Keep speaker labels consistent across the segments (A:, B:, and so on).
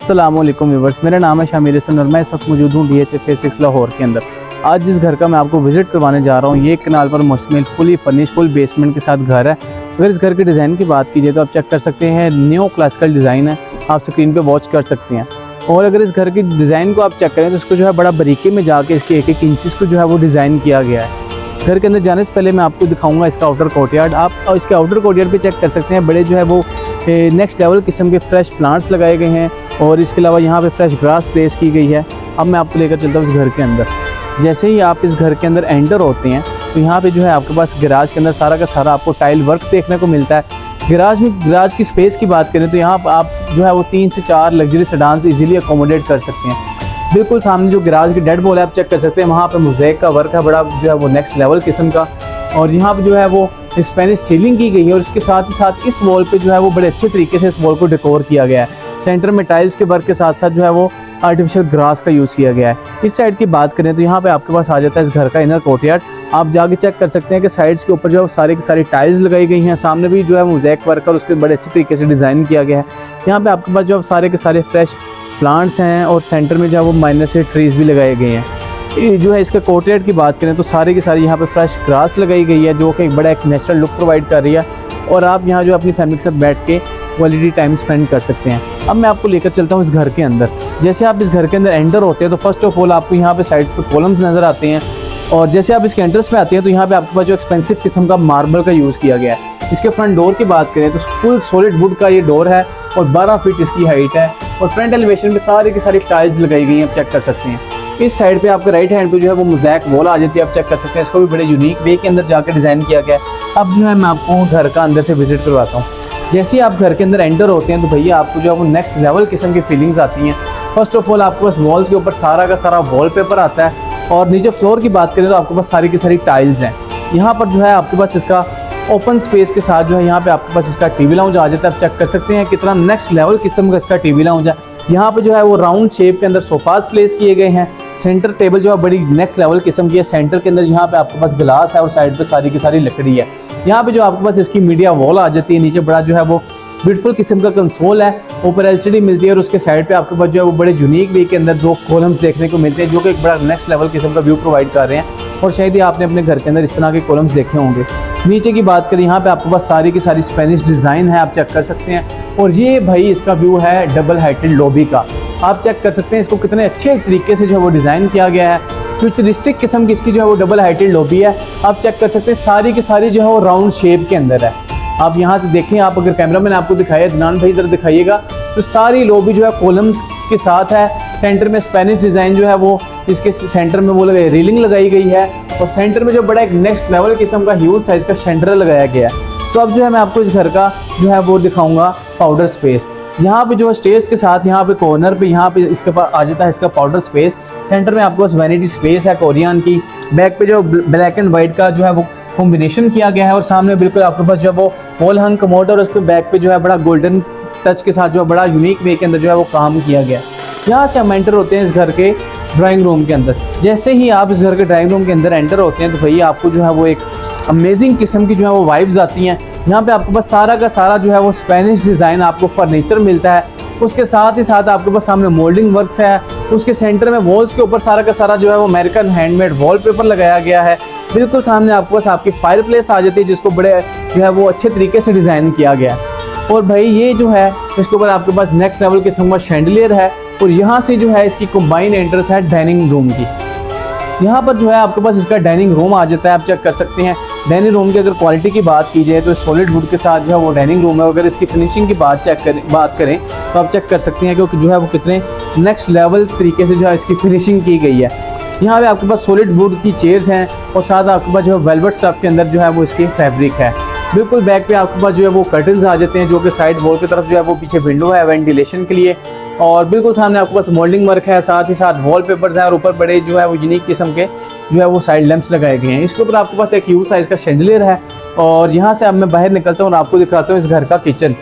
A: अस्सलाम वालेकुम व्यूअर्स, मेरा नाम है शामिर हसन और मैं इस वक्त मौजूद हूँ DH फेज 6 लाहौर के अंदर। आज जिस घर का मैं आपको विजिट करवाने जा रहा हूँ, ये कनाल पर मुश्तमिल फुली फर्निश फुल बेसमेंट के साथ घर है। अगर इस घर के डिज़ाइन की बात कीजिए तो आप चेक कर सकते हैं, न्यू क्लासिकल डिज़ाइन है, आप स्क्रीन पे वॉच कर सकते हैं। और अगर इस घर की डिज़ाइन को आप चेक करें तो इसको जो है बड़ा बारीकी में जाके इसके एक एक इंचज़ को जो है वो डिज़ाइन किया गया है। घर के अंदर जाने से पहले मैं आपको दिखाऊंगा इसका आउटर कोर्टयार्ड। आप इसके आउटर कोर्टयार्ड पे चेक कर सकते हैं, बड़े जो है वो नेक्स्ट लेवल किस्म के फ्रेश प्लांट्स लगाए गए हैं और इसके अलावा यहाँ पे फ्रेश ग्रास प्लेस की गई है। अब मैं आपको लेकर चलता हूँ इस घर के अंदर। जैसे ही आप इस घर के अंदर एंटर होते हैं तो यहाँ पे जो है आपके पास गैराज के अंदर सारा का सारा आपको टाइल वर्क देखने को मिलता है। गैराज की स्पेस की बात करें तो यहाँ पर आप जो है वो 3 से 4 लग्जरी सेडान्स इजीली अकोमोडेट कर सकते हैं। बिल्कुल सामने जो गैराज की डेड वॉल है आप चेक कर सकते हैं, वहाँ पे मोज़ेक का वर्क है बड़ा जो है वो नेक्स्ट लेवल किस्म का। और यहाँ पे जो है वो स्पेनिश सीलिंग की गई है और इसके साथ ही साथ इस वॉल पे जो है वो बड़े अच्छे तरीके से इस वॉल को डेकोर किया गया है। सेंटर में टाइल्स के वर्क के साथ साथ जो है वो आर्टिफिशियल ग्रास का यूज़ किया गया है। इस साइड की बात करें तो यहाँ पे आपके पास आ जाता है इस घर का इनर कोर्टयार्ड। आप जाके चेक कर सकते हैं कि साइड्स के ऊपर जो है सारी की सारी टाइल्स लगाई गई हैं। सामने भी जो है मोज़ेक वर्क और उसके बड़े अच्छे तरीके से डिज़ाइन किया गया है। यहाँ पे आपके पास जो है सारे के सारे फ्रेश प्लांट्स हैं और सेंटर में जो है वो माइनर से ट्रीज़ भी लगाए गए हैं। जो है इसके कोर्टयार्ड की बात करें तो सारी की सारी यहाँ पे फ्रेश ग्रास लगाई गई है जो कि एक बड़ा एक नेचुरल लुक प्रोवाइड कर रही है और आप यहाँ जो अपनी फैमिली के साथ बैठ के क्वालिटी टाइम स्पेंड कर सकते हैं। अब मैं आपको लेकर चलता हूँ इस घर के अंदर। जैसे आप इस घर के अंदर एंटर होते हैं तो फर्स्ट ऑफ ऑल आपको यहाँ पे साइड्स पे कॉलम्स नज़र आते हैं और जैसे आप इसके एंट्रेंस पे आते हैं तो यहाँ पे आपके पास जो एक्सपेंसिव किस्म का मार्बल का यूज़ किया गया है। इसके फ्रंट डोर की बात करें तो फुल सॉलिड वुड का ये डोर है और 12 फीट इसकी हाइट है और फ्रंट एलिवेशन पे सारी की सारी टाइल्स लगाई गई हैं, आप चेक कर सकते हैं। इस साइड पे आपके राइट हैंड पे जो है वो मोज़ेक वॉल आ जाती है, आप चेक कर सकते हैं। इसको भी बड़े यूनिक वे के अंदर जाकर डिज़ाइन किया गया है। अब जो है मैं आपको घर का अंदर से विजिट करवाता हूँ। जैसे ही आप घर के अंदर एंटर होते हैं तो भैया आपको जो है वो नेक्स्ट लेवल किस्म की फीलिंग्स आती हैं। फर्स्ट ऑफ ऑल आपके पास वॉल्स के ऊपर सारा का सारा वॉलपेपर आता है और नीचे फ्लोर की बात करें तो आपके पास सारी की सारी टाइल्स हैं। यहाँ पर जो है आपके पास इसका ओपन स्पेस के साथ जो है यहाँ पे आपके पास इसका टीवी लाउंज आ जाता है। आप चेक कर सकते हैं कितना नेक्स्ट लेवल किस्म का इसका टीवी लाउंज है। यहाँ पे जो है वो राउंड शेप के अंदर सोफाज प्लेस किए गए हैं। सेंटर टेबल जो है बड़ी नेक्स्ट लेवल किस्म की है। सेंटर के अंदर यहाँ पे आपके पास गिलास है और साइड पे सारी की सारी लकड़ी है। यहाँ पे जो आपके पास इसकी मीडिया वॉल आ जाती है। नीचे बड़ा जो है वो ब्यूटीफुल किस्म का कंसोल है, ऊपर LCD मिलती है और उसके साइड पे आपके पास जो है वो बड़े यूनिक वे के अंदर 2 कॉलम्स देखने को मिलते हैं जो कि एक बड़ा नेक्स्ट लेवल किस्म का व्यू प्रोवाइड कर रहे हैं और शायद ही आपने अपने घर के अंदर इस तरह के कॉलम्स देखे होंगे। नीचे की बात करें यहाँ पे आपके पास सारी की सारी स्पेनिश डिज़ाइन है, आप चेक कर सकते हैं। और ये भाई इसका व्यू है डबल हाइटेड लॉबी का, आप चेक कर सकते हैं इसको कितने अच्छे तरीके से जो है वो डिज़ाइन किया गया है। फ्यूचरिस्टिक किस्म की इसकी जो है वो डबल हाइटेड लॉबी है, आप चेक कर सकते हैं सारी की सारी जो है वो राउंड शेप के अंदर है। आप यहाँ से देखें, आप अगर कैमरा मैंने आपको दिखाया, दनान भाई ज़रा दिखाइएगा, तो सारी लॉबी जो है कॉलम्स के साथ है। सेंटर में स्पेनिश डिज़ाइन जो है वो इसके सेंटर में वो रेलिंग लगाई गई है और सेंटर में जो बड़ा एक नेक्स्ट लेवल किस्म का ह्यूज साइज़ का शेंडर लगाया गया है। तो अब जो है मैं आपको इस घर का जो है वो दिखाऊंगा पाउडर स्पेस। यहाँ पे जो स्टेज के साथ यहाँ पे कॉर्नर पे यहाँ पे इसके पास आ जाता है इसका पाउडर स्पेस। सेंटर में आपके पास वैनिटी स्पेस है कोरियन की। बैक पे जो ब्लैक एंड वाइट का जो है वो कॉम्बिनेशन किया गया है और सामने बिल्कुल आपके पास जो है वो वॉल हंग कमोड और उसके बैक पे जो है बड़ा गोल्डन टच के साथ जो है बड़ा यूनिक वे के अंदर जो है वो काम किया गया है। यहाँ से हम एंटर होते हैं इस घर के ड्राइंग रूम के अंदर। जैसे ही आप इस घर के ड्राइंग रूम के अंदर एंटर होते हैं तो भैया आपको जो है वो एक अमेजिंग किस्म की जो है वो वाइब्स आती हैं। यहाँ पे आपके पास सारा का सारा जो है वो स्पेनिश डिज़ाइन आपको फर्नीचर मिलता है। उसके साथ ही साथ आपके पास सामने मोल्डिंग वर्क्स है। उसके सेंटर में वॉल्स के ऊपर सारा का सारा जो है वो अमेरिकन हैंडमेड वॉलपेपर लगाया गया है। बिल्कुल सामने आपके पास आपकी फायर प्लेस आ जाती है जिसको बड़े जो है वो अच्छे तरीके से डिज़ाइन किया गया है। और भाई ये जो है इसके ऊपर आपके पास नेक्स्ट लेवल किस्म का शैंडलियर है और यहाँ से जो है इसकी कंबाइन एंट्रेंस है डाइनिंग रूम की। यहाँ पर जो है आपके पास इसका डाइनिंग रूम आ जाता है, आप चेक कर सकते हैं। डाइनिंग रूम की अगर क्वालिटी की बात की जाए तो सॉलिड वुड के साथ जो है वो डाइनिंग रूम है। अगर इसकी फिनिशिंग की बात करें तो आप चेक कर सकते हैं कि जो है वो कितने नेक्स्ट लेवल तरीके से जो है इसकी फिनिशिंग की गई है। यहाँ पे आपके पास सॉलिड वुड की चेयर्स हैं और साथ आपके पास जो है वेलवेट स्टफ के अंदर जो है वो इसकी फैब्रिक है। बिल्कुल बैक पे आपके पास जो है वो कर्टन्स आ जाते हैं जो कि साइड वॉल की तरफ जो है वो पीछे विंडो है वेंटिलेशन के लिए। और बिल्कुल सामने आपके पास मोल्डिंग वर्क है, साथ ही साथ वॉलपेपर्स हैं और ऊपर बड़े जो है वो यूनिक किस्म के जो है वो साइड लैंप्स लगाए गए हैं। इसके ऊपर आपके पास एक ह्यूज साइज़ का शैंडलियर है। और यहाँ से अब मैं बाहर निकलता हूँ और आपको दिखाता हूँ इस घर का किचन।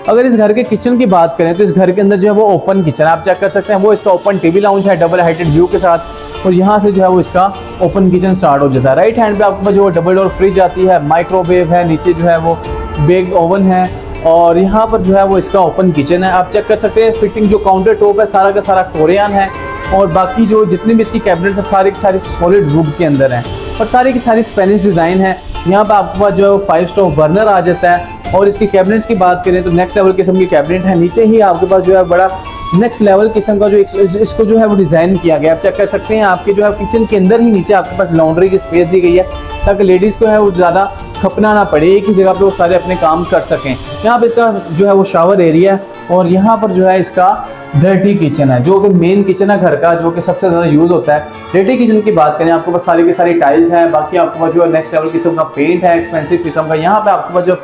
A: अगर इस घर के किचन की बात करें तो इस घर के अंदर जो है वो ओपन किचन आप चेक कर सकते हैं। वो इसका ओपन टीवी लाउंज है डबल हाइटेड व्यू के साथ और यहाँ से जो है वो इसका ओपन किचन स्टार्ट हो जाता है। राइट हैंड पे आपके पास जो डबल डोर फ्रिज आती है, माइक्रोवेव है, नीचे जो है वो बिग ओवन है और यहाँ पर जो है वो इसका ओपन किचन है। आप चेक कर सकते हैं फिटिंग जो काउंटर टॉप है सारा का सारा कोरियन है, और बाकी जो जितनी भी इसकी कैबिनेट्स है सारी की सारी सॉलिड वुड के अंदर हैं, और सारी की सारी स्पेनिश डिज़ाइन है। यहाँ पर आपके पास जो है 5 स्टोव बर्नर आ जाता है। और इसकी कैबिनेट्स की बात करें तो नेक्स्ट लेवल किस्म की कैबिनेट है। नीचे ही आपके पास जो है बड़ा नेक्स्ट लेवल किस्म का जो इसको जो है वो डिज़ाइन किया गया है। आप चेक कर सकते हैं आपके जो है किचन के अंदर ही नीचे आपके पास लॉन्ड्री की स्पेस दी गई है, ताकि लेडीज़ को है वो ज़्यादा खपना ना पड़े, एक ही जगह पे वो सारे अपने काम कर सकें। यहाँ पे इसका जो है वो शावर एरिया है, और यहाँ पर जो है इसका डर्टी किचन है, जो कि मेन किचन है घर का, जो कि सबसे ज़्यादा यूज़ होता है। डर्टी किचन की बात करें, आपके पास सारी की सारी टाइल्स हैं, बाकी आपके पास जो है नेक्स्ट लेवल किस्म का पेंट है, एक्सपेंसिव किस्म का। यहाँ पे आपके पास जो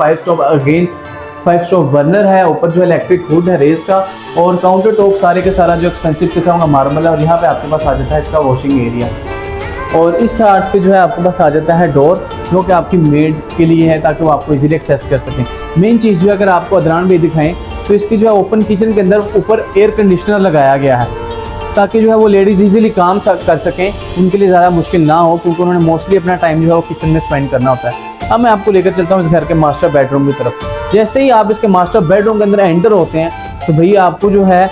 A: 5 स्टोव बर्नर है, ऊपर जो इलेक्ट्रिक हुड है रेस का, और काउंटर टॉप सारे के सारा जो एक्सपेंसिव किस्म का मार्बल है। और यहाँ पे आपके पास आ जाता है इसका वॉशिंग एरिया, और इस साइड पे जो है आपके पास आ जाता है डोर, जो कि आपकी मेड्स के लिए है, ताकि वो आपको इजीली एक्सेस कर सकें। मेन चीज़ जो है अगर आपको अदरान भी दिखाएं तो इसकी जो है ओपन किचन के अंदर ऊपर एयर कंडीशनर लगाया गया है, ताकि जो है वो लेडीज़ इजीली काम कर सकें, उनके लिए ज़्यादा मुश्किल ना हो, क्योंकि उन्होंने मोस्टली अपना टाइम जो है वो किचन में स्पेंड करना होता है। अब मैं आपको लेकर चलता हूँ इस घर के मास्टर बेडरूम की तरफ। जैसे ही आप इसके मास्टर बेडरूम के अंदर एंटर होते हैं तो भैया आपको जो है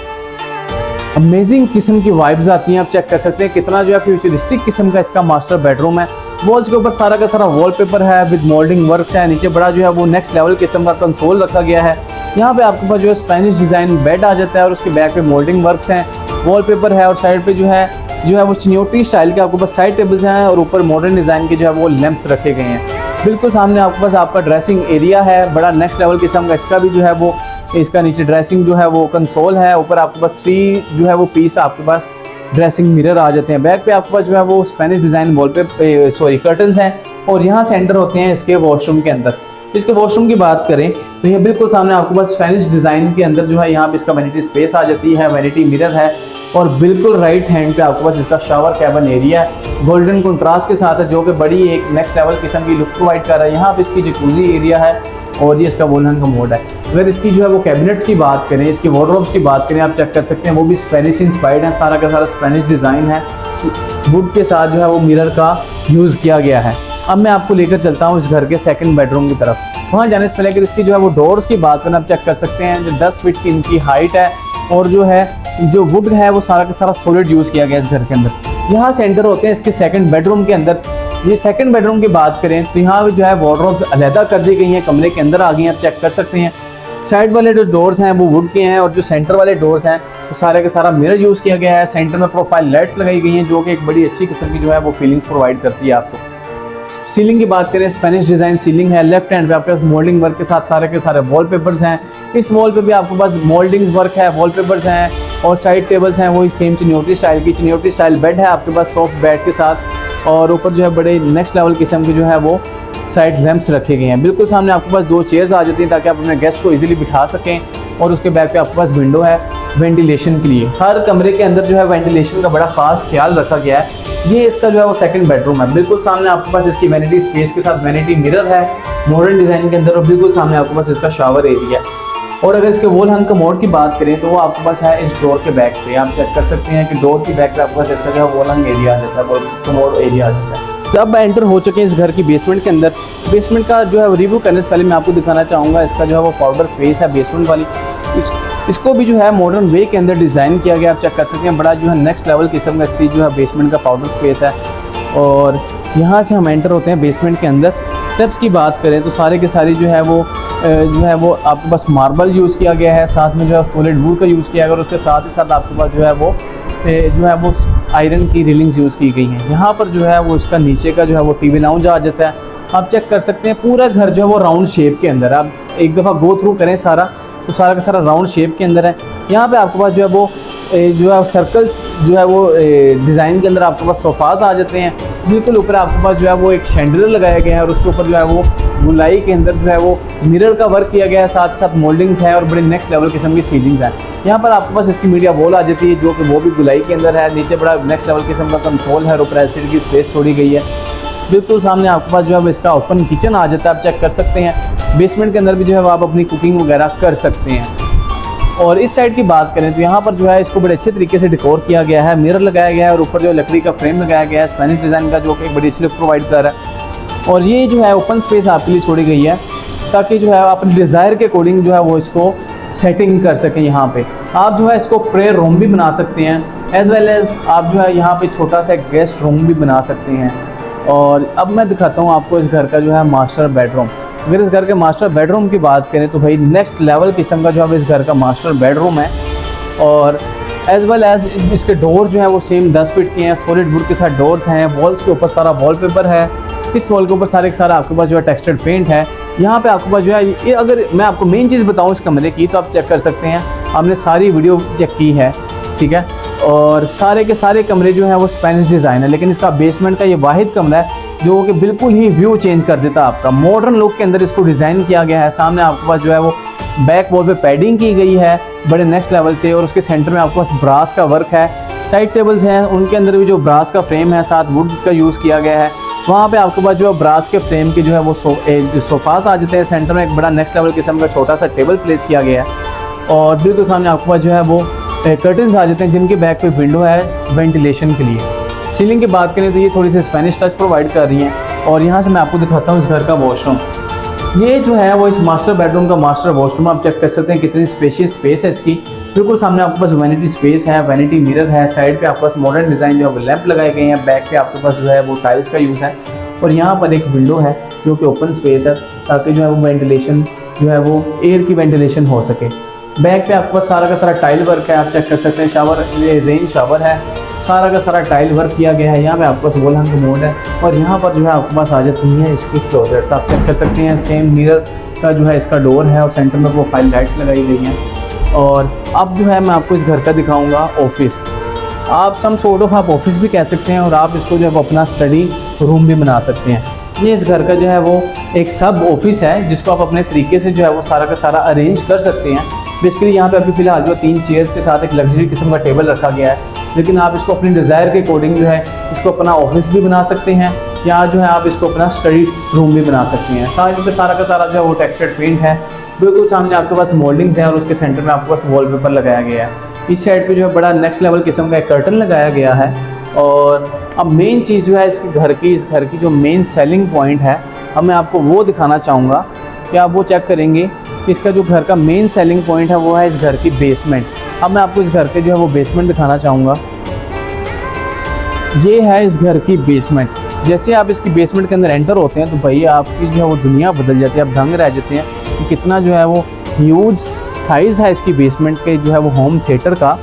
A: अमेजिंग किस्म की वाइब्स आती हैं। आप चेक कर सकते हैं कितना जो है फ्यूचरिस्टिक किस्म का इसका मास्टर बेडरूम है। वॉल्स के ऊपर सारा का सारा वॉलपेपर है विद मोल्डिंग वर्क्स है। नीचे बड़ा जो है वो नेक्स्ट लेवल किस्म का कंसोल रखा गया है। यहाँ पे आपके पास जो है स्पेनिश डिज़ाइन बेड आ जाता है, और उसके बैक पे मोल्डिंग वर्क्स हैं, वॉलपेपर है, और साइड पे जो है वो चिनियोटी स्टाइल के आपके पास साइड टेबल्स हैं, और ऊपर मॉडर्न डिज़ाइन के जो है वो लैंप्स रखे गए हैं। बिल्कुल सामने आपके पास आपका ड्रेसिंग एरिया है, बड़ा नेक्स्ट लेवल किस्म का। इसका भी जो है वो इसका नीचे ड्रेसिंग जो है वो कंसोल है, ऊपर आपके पास 3 जो है वो पीस आपके पास ड्रेसिंग मिरर आ जाते हैं। बैक पे आपके पास जो है वो स्पेनिश डिज़ाइन वॉलपेपर कर्टन्स हैं, और यहाँ से एंटर होते हैं इसके वॉशरूम के अंदर। इसके वॉशरूम की बात करें तो ये बिल्कुल सामने आपके पास स्पेनिश डिज़ाइन के अंदर जो है यहाँ पे इसका वैनिटी स्पेस आ जाती है, वैनिटी मिरर है, और बिल्कुल राइट हैंड पे आपके पास इसका शावर कैबिन एरिया है, गोल्डन कंट्रास्ट के साथ है, जो कि बड़ी एक नेक्स्ट लेवल किस्म की लुक प्रोवाइड कर रहा है। यहाँ पे इसकी जकूज़ी एरिया है, और ये इसका वोलन का मोड है। अगर इसकी जो है वो कैबिनेट्स की बात करें, इसकी वार्डरोब्स की बात करें, आप चेक कर सकते हैं वो भी स्पेनिश इंस्पायर्ड है, सारा का सारा स्पेनिश डिज़ाइन है, वुड के साथ जो है वो मिरर का यूज़ किया गया है। अब मैं आपको लेकर चलता हूँ इस घर के सेकंड बेडरूम की तरफ। वहाँ जाने से पहले अगर इसकी जो है वो डोर्स की बात करें, आप चेक कर सकते हैं जो 10 फीट की इनकी हाइट है, और जो वुड है वो सारा का सारा सॉलिड यूज़ किया गया है इस घर के अंदर। यहाँ से एंटर होते हैं इसके सेकंड बेडरूम के अंदर। ये सेकंड बेडरूम की बात करें तो यहाँ जो है वार्डरोब्स अलहदा कर दी गई हैं, कमरे के अंदर आ गई हैं, आप चेक कर सकते हैं। साइड वाले जो डोर्स हैं वो वुड के हैं, और जो सेंटर वाले डोर्स हैं वो सारे का सारा मिरर यूज़ किया गया है। सेंटर में प्रोफाइल लाइट्स लगाई गई हैं, जो कि एक बड़ी अच्छी किस्म की जो है वो फीलिंग्स प्रोवाइड करती है आपको। सीलिंग की बात करें, स्पेनिश डिज़ाइन सीलिंग है। लेफ्ट हैंड पे आपके पास मोल्डिंग वर्क के साथ सारे के सारे वॉलपेपर्स हैं। इस वॉल पे भी आपके पास मोल्डिंग वर्क है, वॉलपेपर्स हैं, और साइड टेबल्स हैं वही सेम चिनियोटी स्टाइल बेड है आपके पास सॉफ्ट बेड के साथ, और ऊपर जो है बड़े नेक्स्ट लेवल किस्म के जो है वो साइड लैंप्स रखे गए हैं। बिल्कुल सामने आपके पास 2 चेयर्स आ जाती हैं, ताकि आप अपने गेस्ट को इजीली बिठा सकें, और उसके बैक पे आपके पास विंडो है वेंटिलेशन के लिए। हर कमरे के अंदर जो है वेंटिलेशन का बड़ा खास ख्याल रखा गया है। ये इसका जो है वो सेकंड बेडरूम है। बिल्कुल सामने आपके पास इसकी वैनिटी स्पेस के साथ वैनिटी मिरर है मॉडर्न डिज़ाइन के अंदर, और बिल्कुल सामने आपके पास इसका शावर एरिया है। और अगर इसके वॉल हंग कमोड की बात करें तो वो आपके पास है इस डोर के बैक पे। आप चेक कर सकते हैं कि डोर की बैक पे आपके पास इसका जो है वॉल हंग एरिया आ जाता है, कमोड एरिया आ जाता है। जब एंटर हो चुके हैं इस घर की बेसमेंट के अंदर, बेसमेंट का जो है रिव्यू करने से पहले मैं आपको दिखाना चाहूँगा इसका जो है वो पाउडर स्पेस है बेसमेंट वाली। इसको भी जो है मॉडर्न वे के अंदर डिज़ाइन किया गया। आप चेक कर सकते हैं बड़ा जो है नेक्स्ट लेवल किस्म का इसकी जो है बेसमेंट का पाउडर स्पेस है। और यहाँ से हम एंटर होते हैं बेसमेंट के अंदर। स्टेप्स की बात करें तो सारे के सारी जो है वो आपके पास मार्बल यूज़ किया गया है, साथ में जो है सॉलिड वुड का यूज़ किया गया, और उसके साथ ही साथ आपके पास जो है वो आयरन की रेलिंग्स यूज़ की गई हैं। यहाँ पर जो है वो इसका नीचे का जो है वो टीवी लाउंज आ जाता है। आप चेक कर सकते हैं पूरा घर जो है वो राउंड शेप के अंदर। आप एक दफ़ा गो थ्रू करें सारा, तो सारा का सारा राउंड शेप के अंदर है। यहाँ पे आपके पास जो है सर्कल्स जो है वो डिज़ाइन के अंदर आपके पास सोफ़ाज आ जाते हैं। बिल्कुल ऊपर आपके पास जो है वो एक शैंडलियर लगाया गया है, और उसके ऊपर जो है वो गुलाई के अंदर जो है वो मिरर का वर्क किया गया है, साथ साथ मोल्डिंग्स है, और बड़े नेक्स्ट लेवल किस्म की सीलिंग्स हैं। यहाँ पर आपके पास इसकी मीडिया वॉल आ जाती है, जो कि वो भी गुलाई के अंदर है। नीचे बड़ा नेक्स्ट लेवल किस्म का कंसोल है, और ऊपर एलसीडी की स्पेस छोड़ी गई है। बिल्कुल सामने आपके पास जो है इसका ओपन किचन आ जाता है। आप चेक कर सकते हैं बेसमेंट के अंदर भी जो है आप अपनी कुकिंग वगैरह कर सकते हैं। और इस साइड की बात करें तो यहाँ पर जो है इसको बड़े अच्छे तरीके से डेकोर किया गया है, मिरर लगाया गया है, और ऊपर जो लकड़ी का फ्रेम लगाया गया है स्पेनिश डिज़ाइन का, जो कि एक बड़ी अच्छी लुक प्रोवाइड कर रहा है। और ये जो है ओपन स्पेस आपके लिए छोड़ी गई है। ताकि जो है अपने डिज़ायर के अकॉर्डिंग जो है वो इसको सेटिंग कर सकें। यहाँ पे आप जो है इसको प्रेयर रूम भी बना सकते हैं, एज़ वेल एज़ आप जो है यहाँ पे छोटा सा एक गेस्ट रूम भी बना सकते हैं। और अब मैं दिखाता हूँ आपको इस घर का जो है मास्टर बेडरूम। अगर इस घर के मास्टर बेडरूम की बात करें तो भाई नेक्स्ट लेवल किस्म का जो है इस घर का मास्टर बेडरूम है। और एज़ वेल एज़ इसके डोर जो है वो सेम 10 फीट के हैं, सॉलिड वुड के साथ डोर्स हैं। वॉल्स के ऊपर सारा वॉलपेपर है, इस वॉल के ऊपर सारे के सारा आपके पास जो है टेक्सचर्ड पेंट है। यहाँ पे आपके पास जो है ये, अगर मैं आपको मेन चीज़ बताऊँ इस कमरे की तो आप चेक कर सकते हैं, हमने सारी वीडियो चेक की है, ठीक है। और सारे के सारे कमरे जो हैं वो स्पेनिश डिज़ाइन है, लेकिन इसका बेसमेंट का ये वाहिद कमरा है जो कि बिल्कुल ही व्यू चेंज कर देता है आपका। मॉडर्न लुक के अंदर इसको डिज़ाइन किया गया है। सामने आपके पास जो है वो बैक वॉल पे पैडिंग की गई है बड़े नेक्स्ट लेवल से, और उसके सेंटर में आपके पास ब्रास का वर्क है। साइड टेबल्स हैं, उनके अंदर भी जो ब्रास का फ्रेम है, साथ वुड का यूज़ किया गया है। वहाँ पे आपके पास जो है ब्रास के फ्रेम की जो है वो सोफ़ास आ जाते हैं। सेंटर में एक बड़ा नेक्स्ट लेवल किस्म का छोटा सा टेबल प्लेस किया गया है, और बिल्कुल सामने आपके पास जो है वो कर्टन्स आ जाते हैं जिनके बैक पे विंडो है वेंटिलेशन के लिए। सीलिंग की बात करें तो ये थोड़ी सी स्पेनिश टच प्रोवाइड कर रही हैं। और यहाँ से मैं आपको दिखाता हूँ इस घर का वॉशरूम। ये जो है वो इस मास्टर बेडरूम का मास्टर वॉशरूम, आप चेक कर सकते हैं कितनी स्पेशियस स्पेस है इसकी। बिल्कुल सामने आपके पास वैनिटी स्पेस है, वैनिटी मिरर है। साइड पे आपके पास मॉडर्न डिज़ाइन जो है वो लैंप लगाए गए हैं। बैक पे आपके पास जो है वो टाइल्स का यूज़ है, और यहाँ पर एक विंडो है जो कि ओपन स्पेस है ताकि जो है वो वेंटिलेशन जो है वो एयर की वेंटिलेशन हो सके। बैक पे आपके पास सारा का सारा टाइल वर्क है, आप चेक कर सकते हैं। शावर, ये रेन शावर है, सारा का सारा टाइल वर्क किया गया है। यहाँ पे आपके पास वॉल हैंग कमोड है, और यहाँ पर जो है आपके पास आ जाती है इसकी क्लोजर्स, आप चेक कर सकते हैं। सेम मिरर का जो है इसका डोर है, और सेंटर में प्रोफाइल लाइट्स लगाई गई हैं। और अब जो है मैं आपको इस घर का दिखाऊंगा ऑफिस। आप सम सॉर्ट ऑफ आप ऑफिस भी कह सकते हैं, और आप इसको जो है अपना स्टडी रूम भी बना सकते हैं। ये इस घर का जो है वो एक सब ऑफिस है जिसको आप अपने तरीके से जो है वो सारा का सारा अरेंज कर सकते हैं। बेसिकली यहाँ पे अभी फिलहाल जो 3 चेयर्स के साथ एक लग्जरी किस्म का टेबल रखा गया है, लेकिन आप इसको अपनी डिज़ायर के अकॉर्डिंग जो है इसको अपना ऑफिस भी बना सकते हैं, या जो है आप इसको अपना स्टडी रूम भी बना सकते हैं। साइड पे सारा का सारा जो है वो टेक्सचर्ड पेंट है। बिल्कुल सामने आपके पास मोल्डिंग्स हैं, और उसके सेंटर में आपके पास वॉलपेपर लगाया गया है। इस साइड पे जो है बड़ा नेक्स्ट लेवल किस्म का एक कर्टन लगाया गया है। और अब मेन चीज़ जो है इसके घर की, इस घर की जो मेन सेलिंग पॉइंट है, अब मैं आपको वो दिखाना चाहूँगा कि आप वो चेक करेंगे कि इसका जो घर का मेन सेलिंग पॉइंट है वो है इस घर की बेसमेंट। अब मैं आपको इस घर के जो है वो बेसमेंट दिखाना चाहूँगा। ये है इस घर की बेसमेंट। जैसे आप इसकी बेसमेंट के अंदर एंटर होते हैं तो भाई आपकी जो है वो दुनिया बदल जाती है, आप दंग रह जाते हैं कि कितना जो है वो ह्यूज साइज़ है इसकी बेसमेंट के जो है वो होम थिएटर का।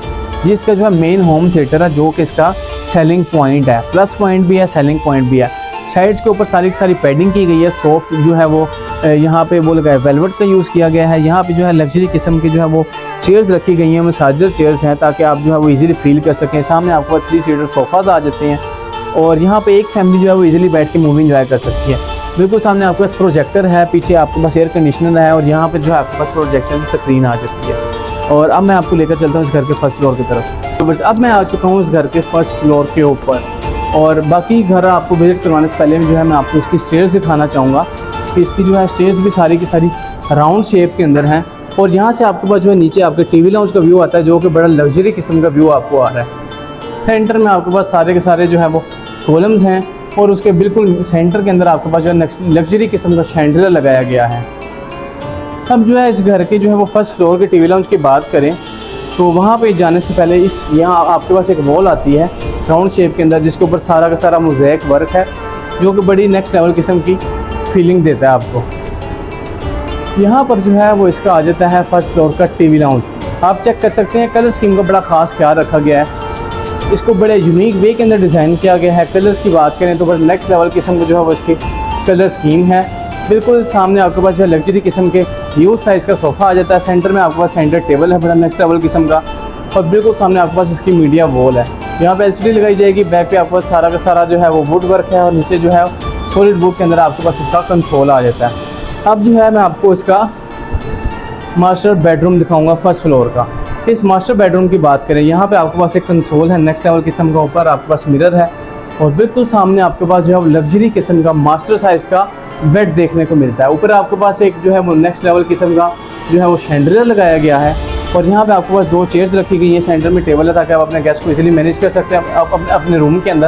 A: ये इसका जो है मेन होम थिएटर है, जो कि इसका सेलिंग पॉइंट है, प्लस पॉइंट भी है, सेलिंग पॉइंट भी है। साइड्स के ऊपर सारी की सारी पैडिंग की गई है, सॉफ्ट जो है वो यहाँ पे वो लगा है, वेलवेट का यूज़ किया गया है। यहाँ पे जो है लग्जरी किस्म की जो है वो चेयर्स रखी गई हैं, मसाजर चेयर्स हैं, ताकि आप जो है वो इजीली फील कर सकें। सामने आपको 3 सीटर सोफ़ाज आ जाते हैं, और यहाँ पे एक फैमिली जो है वो इजीली बैठ के मूवी इंजॉय कर सकती है। बिल्कुल सामने आपके पास प्रोजेक्टर है, पीछे आपके पास एयर कंडीशनर है, और यहाँ पे जो है आपके पास प्रोजेक्शन स्क्रीन आ जाती है। और अब मैं आपको लेकर चलता हूँ इस घर के फर्स्ट फ्लोर की तरफ। अब मैं आ चुका हूँ इस घर के फर्स्ट फ्लोर के ऊपर, और बाकी घर आपको विजिट करवाने से पहले जो है मैं आपको इसकी स्टेयर्स दिखाना चाहूँगा कि इसकी जो है स्टेयर्स भी सारी की सारी राउंड शेप के अंदर हैं। और यहाँ से आपके पास जो है नीचे आपके टीवी लाउंज का व्यू आता है, जो कि बड़ा लग्जरी किस्म का व्यू आपको आ रहा है। सेंटर में आपके पास सारे के सारे जो है वो कॉलम्स हैं, और उसके बिल्कुल सेंटर के अंदर आपके पास जो है लग्जरी किस्म का शैंडलियर लगाया गया है। अब जो है इस घर के जो है वो फर्स्ट फ्लोर के टीवी लाउंज की बात करें तो वहाँ पे जाने से पहले इस यहाँ आपके पास एक वॉल आती है राउंड शेप के अंदर, जिसके ऊपर सारा का सारा मोज़ेक वर्क है, जो कि बड़ी नेक्स्ट लेवल किस्म की फीलिंग देता है आपको। यहाँ पर जो है वो इसका आ जाता है फर्स्ट फ्लोर का टीवी लाउंज। आप चेक कर सकते हैं कलर स्कीम का बड़ा ख़ास ख्याल रखा गया है, इसको बड़े यूनिक वे के अंदर डिज़ाइन किया गया है। कलर्स की बात करें तो बड़ा नेक्स्ट लेवल किस्म का जो है वो इसकी कलर स्कीम है। बिल्कुल सामने आपके पास जो है लग्जरी किस्म के ह्यूज साइज़ का सोफ़ा आ जाता है। सेंटर में आपके पास सेंटर टेबल है बड़ा नेक्स्ट लेवल किस्म का, और बिल्कुल सामने आपके पास इसकी मीडिया वॉल है। यहाँ पे LCD लगाई जाएगी। बैक पे आपके पास सारा का सारा जो है वो वुड वर्क है, और नीचे जो है सॉलिड वुड के अंदर आपके पास इसका कंसोल आ जाता है। अब जो है मैं आपको इसका मास्टर बेडरूम दिखाऊंगा फर्स्ट फ्लोर का। इस मास्टर बेडरूम की बात करें, यहाँ पे आपके पास एक कंसोल है नेक्स्ट लेवल किस्म का, ऊपर आपके पास मिरर है, और बिल्कुल सामने आपके पास जो है लग्जरी किस्म का मास्टर साइज़ का बेड देखने को मिलता है। ऊपर आपके पास एक जो है वो नेक्स्ट लेवल किस्म का जो है वो शैंडलियर लगाया गया है, और यहाँ पे आपके पास 2 चेयर्स रखी गई हैं। सेंटर में टेबल है ताकि आप अपने गेस्ट को इजीली मैनेज कर सकते हैं अपने रूम के अंदर।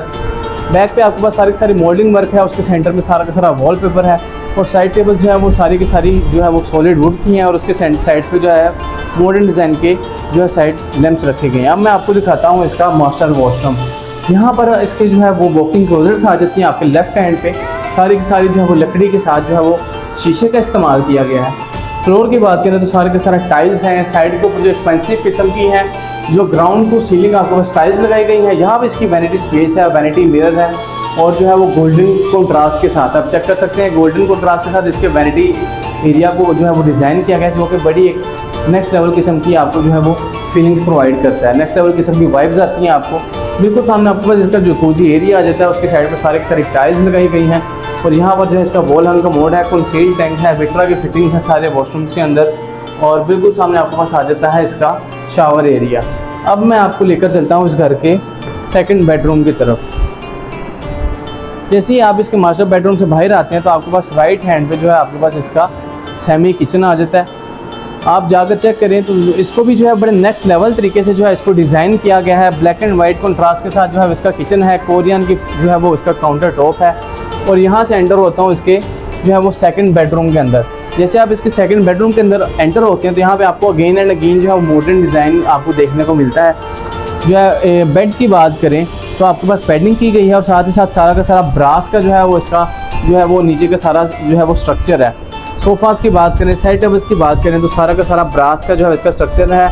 A: बैक पे आपके पास सारी की सारी मोल्डिंग वर्क है, उसके सेंटर में सारा का सारा वॉलपेपर है। और साइड टेबल जो है वो सारी की सारी जो है वो सॉलिड वुड की हैं और उसके साइड्स पे जो है मॉडर्न डिज़ाइन के जो है साइड लैंप्स रखे गए हैं। अब मैं आपको दिखाता हूँ इसका मास्टर वॉशरूम। यहाँ पर इसके जो है वो वॉकिंग क्लोजर्स आ जाती हैं आपके लेफ्ट हैंड पे, सारी की सारी जो है वो लकड़ी के साथ जो है वो शीशे का इस्तेमाल किया गया है। फ्लोर की बात करें तो सारे के सारे टाइल्स हैं, साइड के ऊपर जो एक्सपेंसिव किस्म की हैं, जो ग्राउंड टू सीलिंग आपके पास टाइल्स लगाई गई हैं। यहाँ पे इसकी वैनिटी स्पेस है, वैनिटी मिरर है और जो है वो गोल्डन कंट्रास्ट के साथ आप चेक कर सकते हैं, गोल्डन कंट्रास्ट के साथ इसके वैनिटी एरिया को जो है वो डिज़ाइन किया गया है, जो कि बड़ी एक नेक्स्ट लेवल किस्म की आपको जो है वो फीलिंग्स प्रोवाइड करता है। नेक्स्ट लेवल किस्म की वाइब्स आती हैं आपको। बिल्कुल सामने आपके पास इसका जो कोजी एरिया आ जाता है, उसके साइड पर सारी की सारी टाइल्स लगाई गई हैं और यहाँ पर जो है इसका वॉल हंग का मोड है, कंसील टैंक है, विक्ट्रा की फिटिंग्स हैं सारे वॉशरूम्स के अंदर और बिल्कुल सामने आपके पास आ जाता है इसका शावर एरिया। अब मैं आपको लेकर चलता हूँ इस घर के सेकंड बेडरूम की तरफ। जैसे ही आप इसके मास्टर बेडरूम से बाहर आते हैं तो आपके पास राइट हैंड पे जो है आपके पास इसका सेमी किचन आ जाता है। आप जाकर चेक करें तो इसको भी जो है बड़े नेक्स्ट लेवल तरीके से जो है इसको डिज़ाइन किया गया है। ब्लैक एंड वाइट कंट्रास्ट के साथ जो है इसका किचन है, कोरियन की जो है वो इसका काउंटर टॉप है और यहाँ से एंटर होता हूँ इसके जो है वो सेकंड बेडरूम के अंदर। जैसे आप इसके सेकंड बेडरूम के अंदर एंटर होते हैं तो यहाँ पे आपको अगेन एंड अगेन जो है वो मॉडर्न डिज़ाइन आपको देखने को मिलता है। जो है बेड की बात करें तो आपके पास बेडिंग की गई है और साथ ही साथ सारा का सारा ब्रास का जो है वो इसका जो है वो नीचे का सारा जो है वो स्ट्रक्चर है। सोफ़ाज़ की बात करें, साइड टेबल्स की बात करें तो सारा का सारा ब्रास का जो है इसका स्ट्रक्चर है।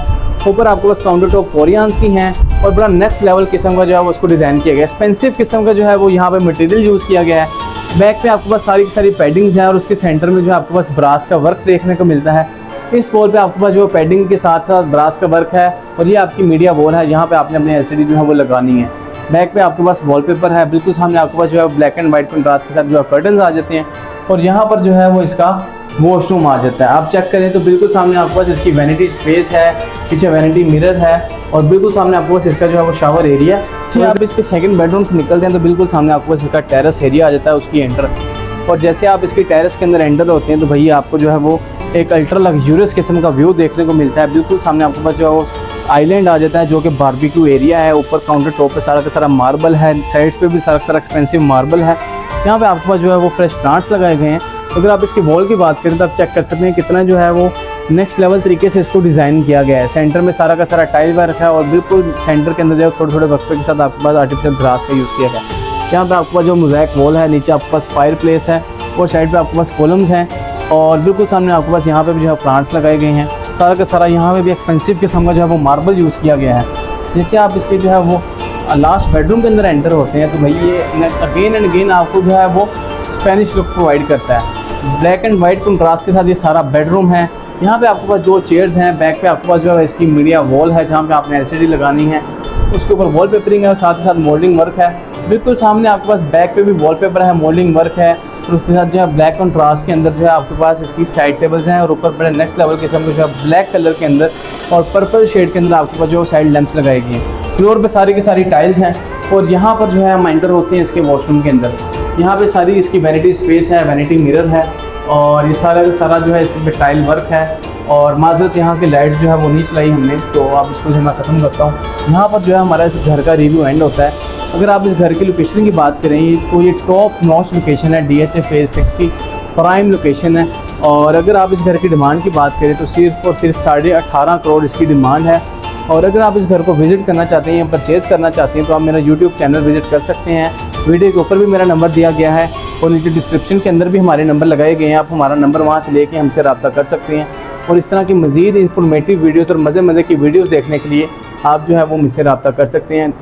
A: ऊपर आपके पास काउंटर टॉप कोरियंस की हैं और बड़ा नेक्स्ट लेवल किस्म का जो है वो उसको डिज़ाइन किया गया है। एक्सपेंसिव किस्म का जो है वो यहाँ पे मटेरियल यूज़ किया गया है। बैक पे आपके पास सारी की सारी पैडिंग्स हैं और उसके सेंटर में जो है आपके पास ब्रास का वर्क देखने को मिलता है। इस वॉल पे आपके पास जो पैडिंग के साथ साथ ब्रास का वर्क है और ये आपकी मीडिया वॉल है, यहाँ पे आपने अपनी एलसीडी जो है वो लगानी है। बैक पे आपके पास वॉलपेपर है, बिल्कुल सामने आपके पास जो है ब्लैक एंड वाइट कंट्रास्ट के साथ जो है कर्टन्स आ जाते हैं और यहाँ पर जो है वो इसका वॉशरूम आ जाता है। आप चेक करें तो बिल्कुल सामने आपके पास इसकी वैनिटी स्पेस है, पीछे वैनिटी मिरर है और बिल्कुल सामने आपके पास इसका जो है वो शावर एरिया। तो आप इसके सेकंड बेडरूम से निकलते हैं तो बिल्कुल सामने आपके पास इसका टेरेस एरिया आ जाता है, उसकी एंट्रेंस। और जैसे आप इसकी टेरेस के अंदर एंटर होते हैं तो भैया आपको जो है वो एक अल्ट्रा लग्जूरियस किस्म का व्यू देखने को मिलता है। बिल्कुल सामने आपके पास जो है वो आइलैंड आ जाता है जो कि बारबेक्यू एरिया है। ऊपर काउंटर टॉप पे सारा का सारा मार्बल है, साइड्स पे भी सारा का सारा एक्सपेंसिव मार्बल है। यहाँ पे आपके पास जो है वो फ्रेश प्लांट्स लगाए गए हैं। अगर आप इसकी वॉल की बात करें तो आप चेक कर सकते हैं कितना जो है वो नेक्स्ट लेवल तरीके से इसको डिज़ाइन किया गया है। सेंटर में सारा का सारा टाइल वर्क है और बिल्कुल सेंटर के अंदर जो है थोड़े थोड़े वक्फे के साथ आपके पास आर्टिफिशियल ग्रास का यूज़ किया गया है। यहाँ पे आपके पास जो मोज़ेक वॉल है, नीचे आपके पास फायर प्लेस है और साइड पे आपके पास कॉलम्स हैं और बिल्कुल सामने आपके पास यहाँ पे भी जो है प्लांट्स लगाए गए हैं। सारा का सारा यहाँ पे भी एक्सपेंसिव किस्म का जो है वो मार्बल यूज़ किया गया है। जैसे आप इसके जो है वो लास्ट बेडरूम के अंदर एंटर होते हैं तो भाई ये अगेन एंड अगेन आपको जो है वो स्पेनिश लुक प्रोवाइड करता है। ब्लैक एंड वाइट कंट्रास्ट के साथ ये सारा बेडरूम है। यहाँ पे आपके पास दो चेयर्स हैं, बैक पे आपके पास जो है इसकी मीडिया वॉल है जहाँ पे आपने एलसीडी लगानी है, उसके ऊपर वॉलपेपरिंग है और साथ ही साथ मोल्डिंग वर्क है। बिल्कुल सामने आपके पास बैक पे भी वॉलपेपर है, मोल्डिंग वर्क है और उसके साथ जो है ब्लैक कंट्रास्ट के अंदर जो है आपके पास इसकी साइड टेबल्स हैं और ऊपर बड़े नेक्स्ट लेवल के किस्म के जो है ब्लैक कलर के अंदर और पर्पल शेड के अंदर आपके पास जो साइड लैंप्स लगाई गई हैं। फ्लोर पे सारी की सारी टाइल्स हैं और यहाँ पर जो है हम एंटर होते हैं इसके वॉशरूम के अंदर। यहाँ पे सारी इसकी वैनिटी स्पेस है, वैनिटी मिरर है और ये सारा का सारा जो है इसमें टाइल वर्क है और माजरत यहाँ की लाइट जो है वो नहीं चलाई हमने, तो आप इसको जो मैं ख़त्म करता हूँ। यहाँ पर जो है हमारा इस घर का रिव्यू एंड होता है। अगर आप इस घर की लोकेशन की बात करें तो ये टॉप नॉच लोकेशन है, DHA फेज़ 6 की प्राइम लोकेशन है। और अगर आप इस घर की डिमांड की बात करें तो सिर्फ और सिर्फ 18.5 करोड़ इसकी डिमांड है। और अगर आप इस घर को विज़िट करना चाहते हैं या परचेज़ करना चाहते हैं तो आप मेरा YouTube चैनल विज़िट कर सकते हैं। वीडियो के ऊपर भी मेरा नंबर दिया गया है और नीचे डिस्क्रिप्शन के अंदर भी हमारे नंबर लगाए गए हैं। आप हमारा नंबर वहाँ से लेके हमसे रब्ता कर सकते हैं और इस तरह की मज़ीद इंफॉर्मेटिव वीडियोज़ और मज़े की वीडियोज़ देखने के लिए आप जो है वो मुझसे रब्ता कर सकते हैं।